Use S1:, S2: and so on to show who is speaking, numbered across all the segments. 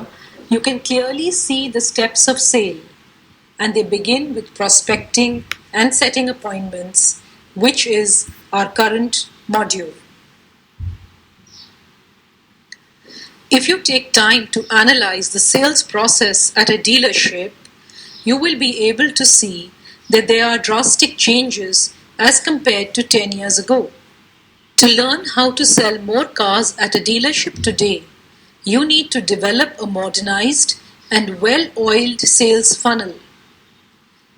S1: here, you can clearly see the steps of sale, and they begin with prospecting and setting appointments, which is our current module. If you take time to analyze the sales process at a dealership, you will be able to see that there are drastic changes as compared to 10 years ago. To learn how to sell more cars at a dealership today, you need to develop a modernized and well-oiled sales funnel.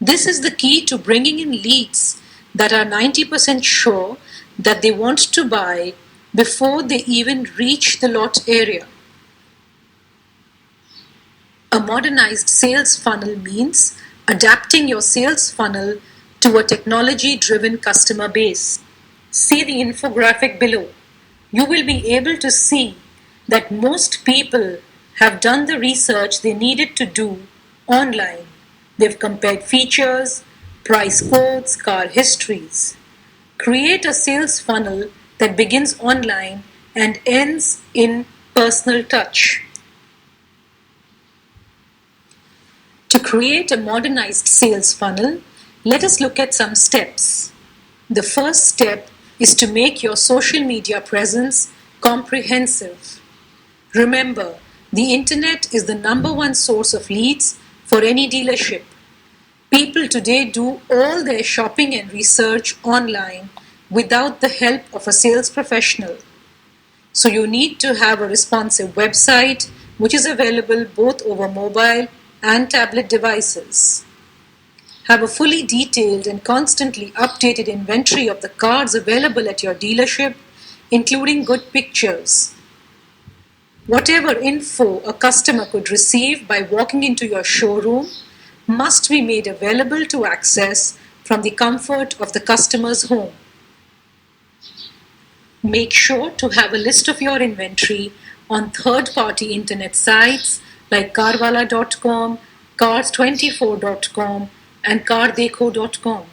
S1: This is the key to bringing in leads that are 90% sure that they want to buy before they even reach the lot area. A modernized sales funnel means adapting your sales funnel to a technology-driven customer base. See the infographic below. You will be able to see that most people have done the research they needed to do online. They've compared features, price quotes, car histories. Create a sales funnel that begins online and ends in personal touch. To create a modernized sales funnel, let us look at some steps. The first step is to make your social media presence comprehensive. Remember, the internet is the #1 source of leads for any dealership. People today do all their shopping and research online without the help of a sales professional. So you need to have a responsive website which is available both over mobile and tablet devices. Have a fully detailed and constantly updated inventory of the cars available at your dealership, including good pictures. Whatever info a customer could receive by walking into your showroom must be made available to access from the comfort of the customer's home. Make sure to have a list of your inventory on third-party internet sites like carwala.com, cars24.com, and cardekho.com.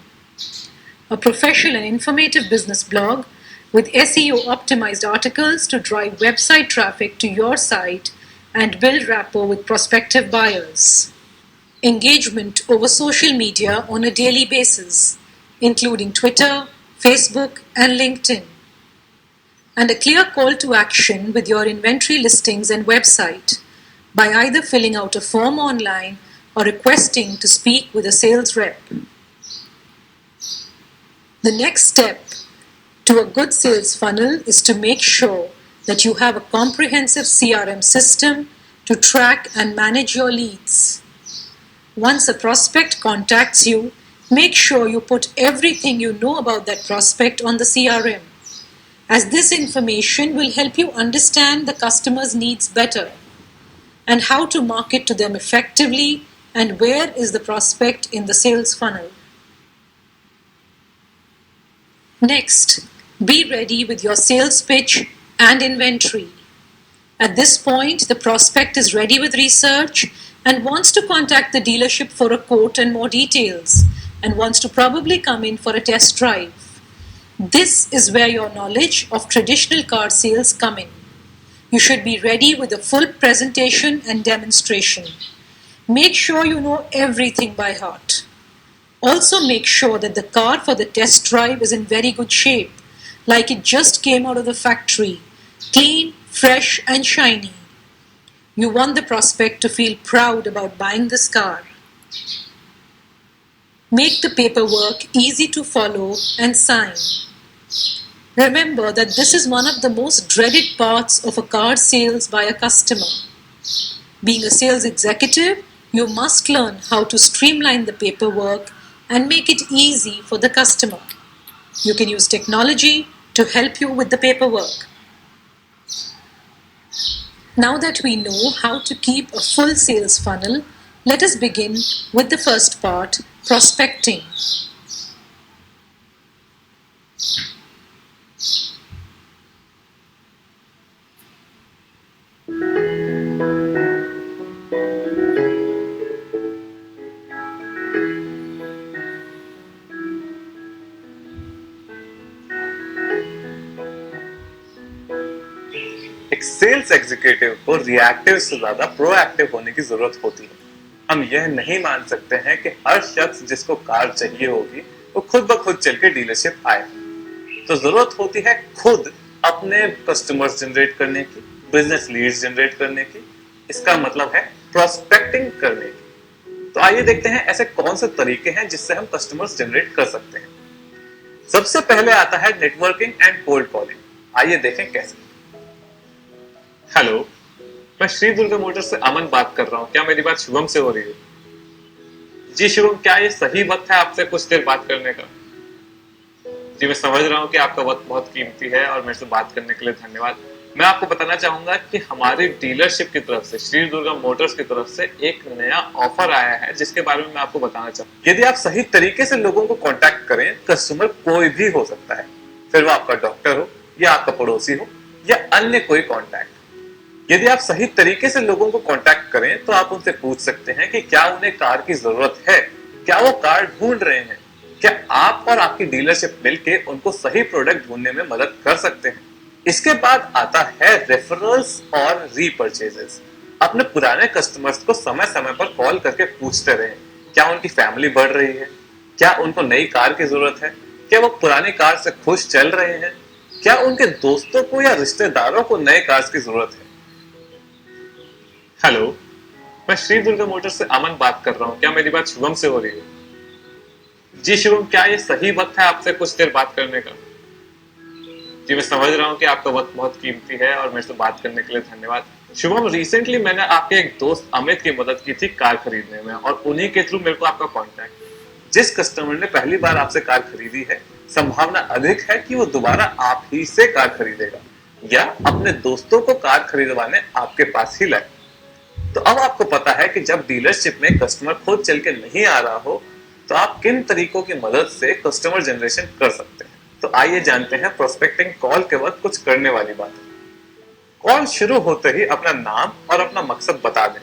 S1: A professional and informative business blog with SEO optimized articles to drive website traffic to your site and build rapport with prospective buyers. Engagement over social media on a daily basis, including Twitter, Facebook, and LinkedIn. And a clear call to action with your inventory listings and website by either filling out a form online or requesting to speak with a sales rep. The next step to a good sales funnel is to make sure that you have a comprehensive CRM system to track and manage your leads. Once a prospect contacts you, make sure you put everything you know about that prospect on the CRM, as this information will help you understand the customer's needs better and how to market to them effectively and where is the prospect in the sales funnel. Next, be ready with your sales pitch and inventory. At this point, the prospect is ready with research and wants to contact the dealership for a quote and more details, and wants to probably come in for a test drive. This is where your knowledge of traditional car sales come in. You should be ready with a full presentation and demonstration. Make sure you know everything by heart. Also make sure that the car for the test drive is in very good shape, like it just came out of the factory, clean, fresh, and shiny. You want the prospect to feel proud about buying this car. Make the paperwork easy to follow and sign. Remember that this is one of the most dreaded parts of a car sales by a customer. Being a sales executive, you must learn how to streamline the paperwork and make it easy for the customer. You can use technology to help you with the paperwork. Now that we know how to keep a full sales funnel, let us begin with the first part, prospecting.
S2: Sales sales executive को reactive से ज्यादा proactive होने की जरूरत होती है। हम यह नहीं मान सकते हैं कि हर शख्स जिसको कार चाहिए होगी वो खुद ब खुद चल के डीलरशिप आए। तो जरूरत होती है खुद अपने कस्टमर्स जनरेट करने की, बिजनेस लीड्स जनरेट करने की, इसका मतलब है प्रोस्पेक्टिंग करने की। तो आइए देखते हैं ऐसे कौन से तरीके हैं जिससे हम कस्टमर्स जनरेट कर सकते हैं। सबसे पहले आता है नेटवर्किंग एंड कोल्ड कॉलिंग। आइए देखें कैसे। हेलो, मैं श्री दुर्गा मोटर्स से अमन बात कर रहा हूँ। क्या मेरी बात शुभम से हो रही है? जी शुभम, क्या ये सही वक्त है आपसे कुछ देर बात करने का? जी मैं समझ रहा हूँ कि आपका वक्त बहुत कीमती है और मेरे से बात करने के लिए धन्यवाद। मैं आपको बताना चाहूंगा कि हमारी डीलरशिप की तरफ से, श्री दुर्गा मोटर्स की तरफ से एक नया ऑफर आया है जिसके बारे में मैं आपको बताना चाहूंगा। यदि आप सही तरीके से लोगों को कांटेक्ट करें, कस्टमर कोई भी हो सकता है, फिर वो आपका डॉक्टर हो या आपका पड़ोसी हो या अन्य कोई कॉन्टैक्ट। यदि आप सही तरीके से लोगों को कांटेक्ट करें तो आप उनसे पूछ सकते हैं कि क्या उन्हें कार की जरूरत है, क्या वो कार ढूंढ रहे हैं, क्या आप और आपकी डीलरशिप मिलके उनको सही प्रोडक्ट ढूंढने में मदद कर सकते हैं। इसके बाद आता है रेफरल्स और रीपर्चेजेस। अपने पुराने कस्टमर्स को समय समय पर कॉल करके पूछते रहें, क्या उनकी फैमिली बढ़ रही है, क्या उनको नई कार की जरूरत है, क्या वो पुरानी कार से खुश चल रहे हैं, क्या उनके दोस्तों को या रिश्तेदारों को नए कार्स की जरूरत है। हेलो, मैं श्री दुर्गा मोटर्स से अमन बात कर रहा हूँ। क्या मेरी बात शुभम से हो रही है? जी शुभम, क्या ये सही वक्त है आपसे कुछ देर बात करने का? जी मैं समझ रहा हूँ कि आपका वक्त बहुत कीमती है और मेरे से बात करने के लिए धन्यवाद। शुभम, रिसेंटली मैंने आपके एक दोस्त अमित की मदद की थी कार खरीदने में और उन्हीं के थ्रू मेरे को आपका कांटेक्ट। जिस कस्टमर ने पहली बार आपसे कार खरीदी है, संभावना अधिक है कि वो दोबारा आप ही से कार खरीदेगा या अपने दोस्तों को कार खरीदवाने आपके पास ही लाए। तो अब आपको पता है कि जब डीलरशिप में कस्टमर खुद चल के नहीं आ रहा हो तो आप किन तरीकों की मदद से कस्टमर जनरेशन कर सकते हैं। तो आइए जानते हैं प्रोस्पेक्टिंग कॉल के वक्त कुछ करने वाली बातें। कॉल शुरू होते ही अपना नाम और अपना मकसद बता दें।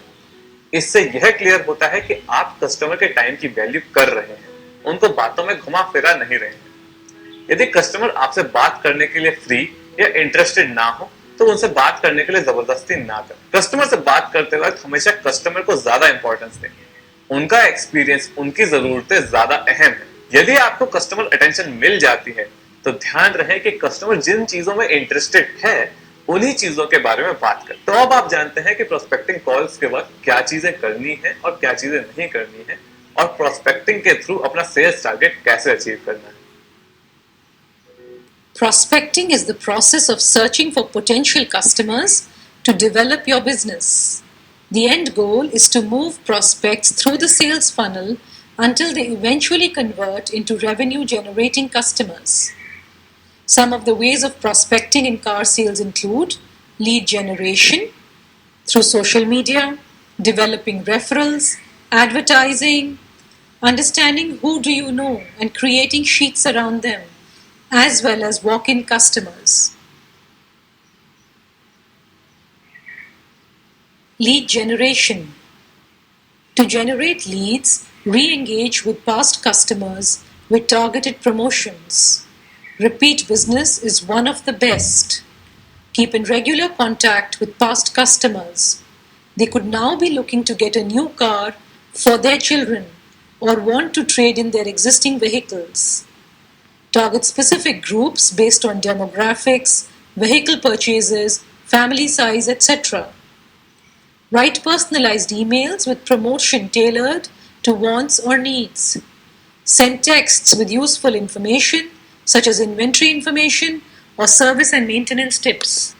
S2: इससे यह क्लियर होता है कि आप कस्टमर के टाइम की वैल्यू कर रहे हैं, उनको बातों में घुमा फिरा नहीं रहे हैं। यदि कस्टमर आपसे बात करने के लिए फ्री या इंटरेस्टेड ना हो तो उनसे बात करने के लिए जबरदस्ती ना करें। कस्टमर से बात करते वक्त हमेशा कस्टमर को ज्यादा इंपॉर्टेंस दें। उनका एक्सपीरियंस, उनकी जरूरतें ज्यादा अहम है। यदि आपको कस्टमर अटेंशन मिल जाती है तो ध्यान रहे कि कस्टमर जिन चीजों में इंटरेस्टेड है उन्हीं चीजों के बारे में बात करें। तो अब आप जानते हैं कि प्रोस्पेक्टिंग कॉल्स के वक्त क्या चीजें करनी है और क्या चीजें नहीं करनी है और प्रोस्पेक्टिंग के थ्रू अपना सेल्स टारगेट कैसे अचीव करना है।
S1: Prospecting is the process of searching for potential customers to develop your business. The end goal is to move prospects through the sales funnel until they eventually convert into revenue generating customers. Some of the ways of prospecting in car sales include lead generation through social media, developing referrals, advertising, understanding who do you know and creating sheets around them, as well as walk-in customers. Lead generation. To generate leads, re-engage with past customers with targeted promotions. Repeat business is one of the best. Keep in regular contact with past customers. They could now be looking to get a new car for their children or want to trade in their existing vehicles. Target specific groups based on demographics, vehicle purchases, family size, etc. Write personalized emails with promotion tailored to wants or needs. Send texts with useful information such as inventory information or service and maintenance tips.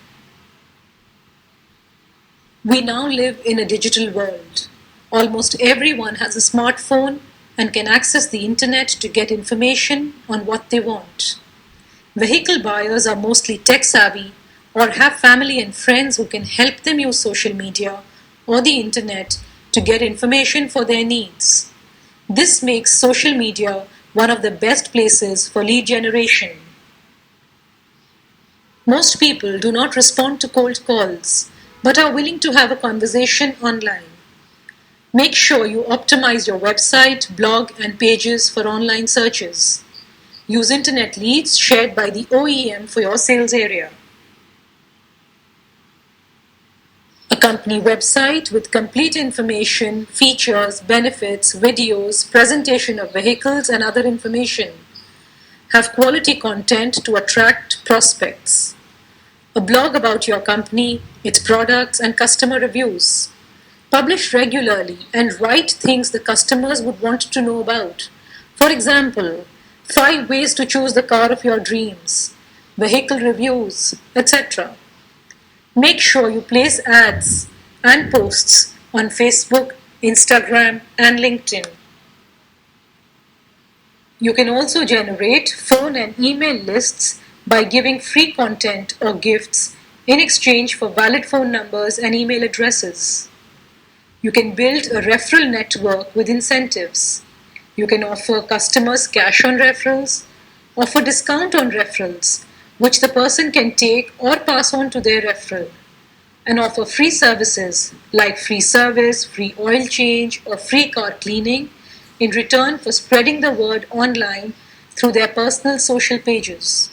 S1: We now live in a digital world. Almost everyone has a smartphone and can access the internet to get information on what they want. Vehicle buyers are mostly tech savvy or have family and friends who can help them use social media or the internet to get information for their needs. This makes social media one of the best places for lead generation. Most people do not respond to cold calls but are willing to have a conversation online. Make sure you optimize your website, blog, and pages for online searches. Use internet leads shared by the OEM for your sales area. A company website with complete information, features, benefits, videos, presentation of vehicles and other information. Have quality content to attract prospects. A blog about your company, its products and customer reviews. Publish regularly and write things the customers would want to know about. For example, 5 ways to choose the car of your dreams, vehicle reviews, etc. Make sure you place ads and posts on Facebook, Instagram, and LinkedIn. You can also generate phone and email lists by giving free content or gifts in exchange for valid phone numbers and email addresses. You can build a referral network with incentives. You can offer customers cash on referrals, offer discount on referrals, which the person can take or pass on to their referral, and offer free services like free service, free oil change, or free car cleaning in return for spreading the word online through their personal social pages.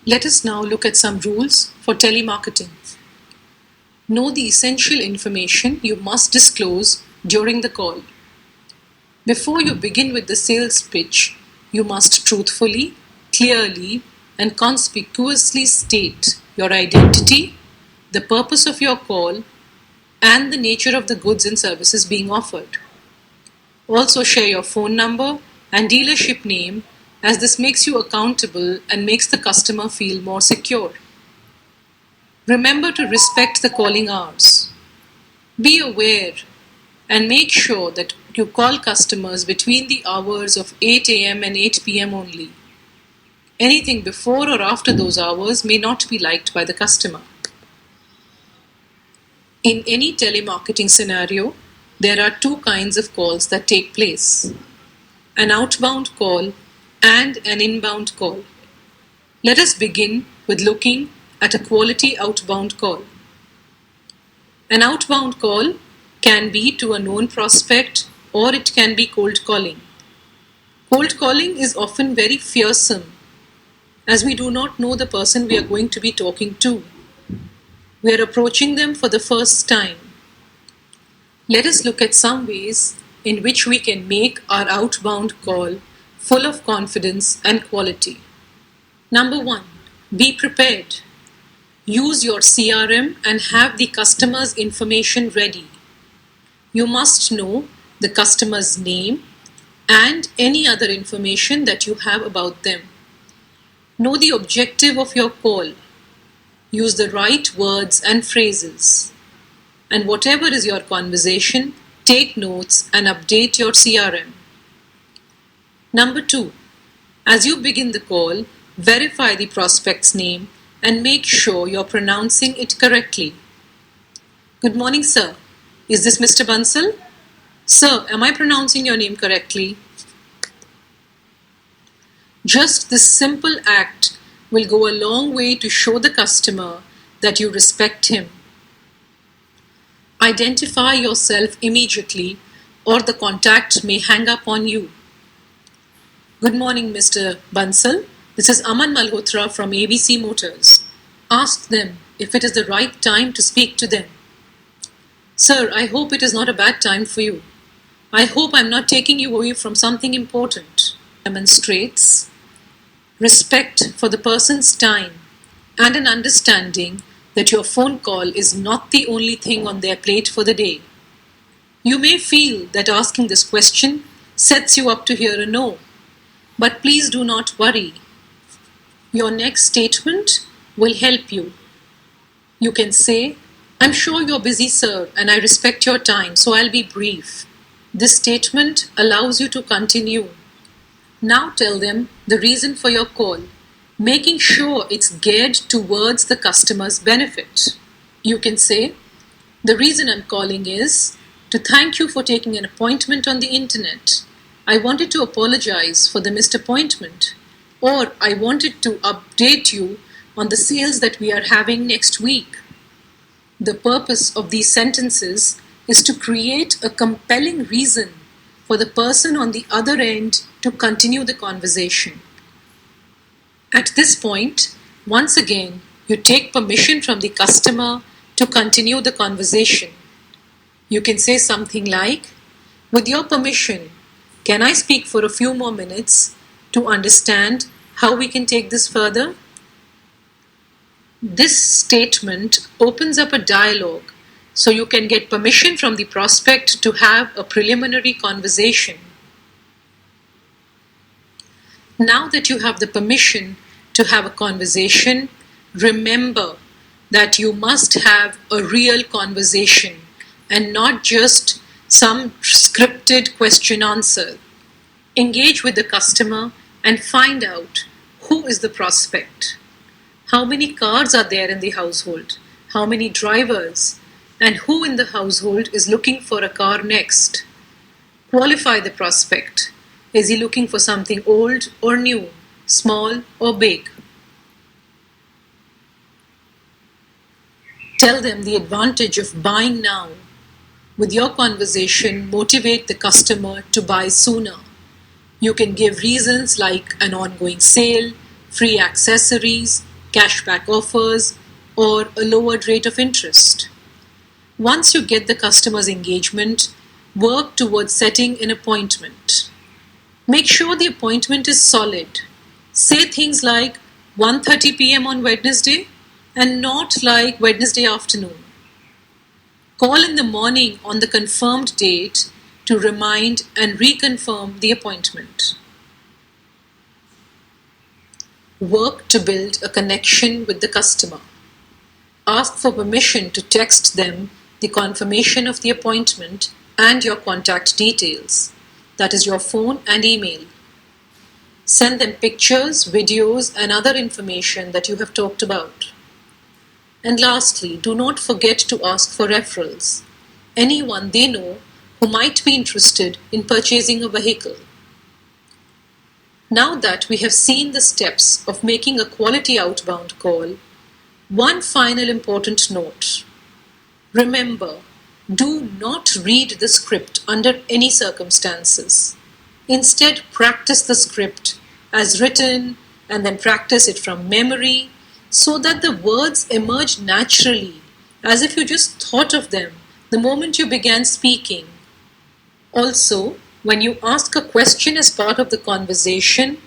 S1: Let us now look at some rules for telemarketing. Know the essential information you must disclose during the call. Before you begin with the sales pitch, you must truthfully, clearly, and conspicuously state your identity, the purpose of your call, and the nature of the goods and services being offered. Also share your phone number and dealership name, as this makes you accountable and makes the customer feel more secure. Remember to respect the calling hours. Be aware and make sure that you call customers between the hours of 8 a.m. and 8 p.m. only. Anything before or after those hours may not be liked by the customer. In any telemarketing scenario, there are 2 kinds of calls that take place: an outbound call and an inbound call. Let us begin with looking at a quality outbound call. An outbound call can be to a known prospect or it can be cold calling. Cold calling is often very fearsome as we do not know the person we are going to be talking to. We are approaching them for the first time. Let us look at some ways in which we can make our outbound call full of confidence and quality. Number 1, be prepared. Use your CRM and have the customer's information ready. You must know the customer's name and any other information that you have about them. Know the objective of your call. Use the right words and phrases. And whatever is your conversation, take notes and update your CRM. Number 2, as you begin the call, verify the prospect's name and make sure you're pronouncing it correctly. Good morning, sir. Is this Mr. Bansal? Sir, am I pronouncing your name correctly? Just this simple act will go a long way to show the customer that you respect him. Identify yourself immediately or the contact may hang up on you. Good morning, Mr. Bansal. This is Aman Malhotra from ABC Motors. Ask them if it is the right time to speak to them. Sir, I hope it is not a bad time for you. I hope I'm not taking you away from something important. Demonstrates respect for the person's time and an understanding that your phone call is not the only thing on their plate for the day. You may feel that asking this question sets you up to hear a no, but please do not worry. Your next statement will help you. You can say, I'm sure you're busy, sir, and I respect your time, so I'll be brief. This statement allows you to continue. Now tell them the reason for your call, making sure it's geared towards the customer's benefit. You can say, the reason I'm calling is to thank you for taking an appointment on the internet. I wanted to apologize for the missed appointment. Or I wanted to update you on the sales that we are having next week. The purpose of these sentences is to create a compelling reason for the person on the other end to continue the conversation. At this point, once again, you take permission from the customer to continue the conversation. You can say something like, "With your permission, can I speak for a few more minutes to understand how we can take this further?" This statement opens up a dialogue so you can get permission from the prospect to have a preliminary conversation. Now that you have the permission to have a conversation, remember that you must have a real conversation and not just some scripted question answer. Engage with the customer and find out who is the prospect. How many cars are there in the household? How many drivers? And who in the household is looking for a car next? Qualify the prospect. Is he looking for something old or new, small or big? Tell them the advantage of buying now. With your conversation, motivate the customer to buy sooner. You can give reasons like an ongoing sale, free accessories, cashback offers, or a lowered rate of interest. Once you get the customer's engagement, work towards setting an appointment. Make sure the appointment is solid. Say things like 1:30 p.m. on Wednesday and not like Wednesday afternoon. Call in the morning on the confirmed date to remind and reconfirm the appointment. Work to build a connection with the customer. Ask for permission to text them the confirmation of the appointment and your contact details, that is your phone and email. Send them pictures, videos, and other information that you have talked about. And lastly, do not forget to ask for referrals. Anyone they know who might be interested in purchasing a vehicle. Now that we have seen the steps of making a quality outbound call, one final important note. Remember, do not read the script under any circumstances. Instead, practice the script as written and then practice it from memory so that the words emerge naturally, as if you just thought of them the moment you began speaking. Also, when you ask a question as part of the conversation,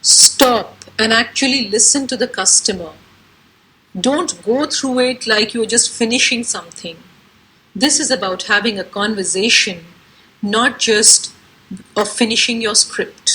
S1: stop and actually listen to the customer. Don't go through it like you're just finishing something. This is about having a conversation, not just of finishing your script.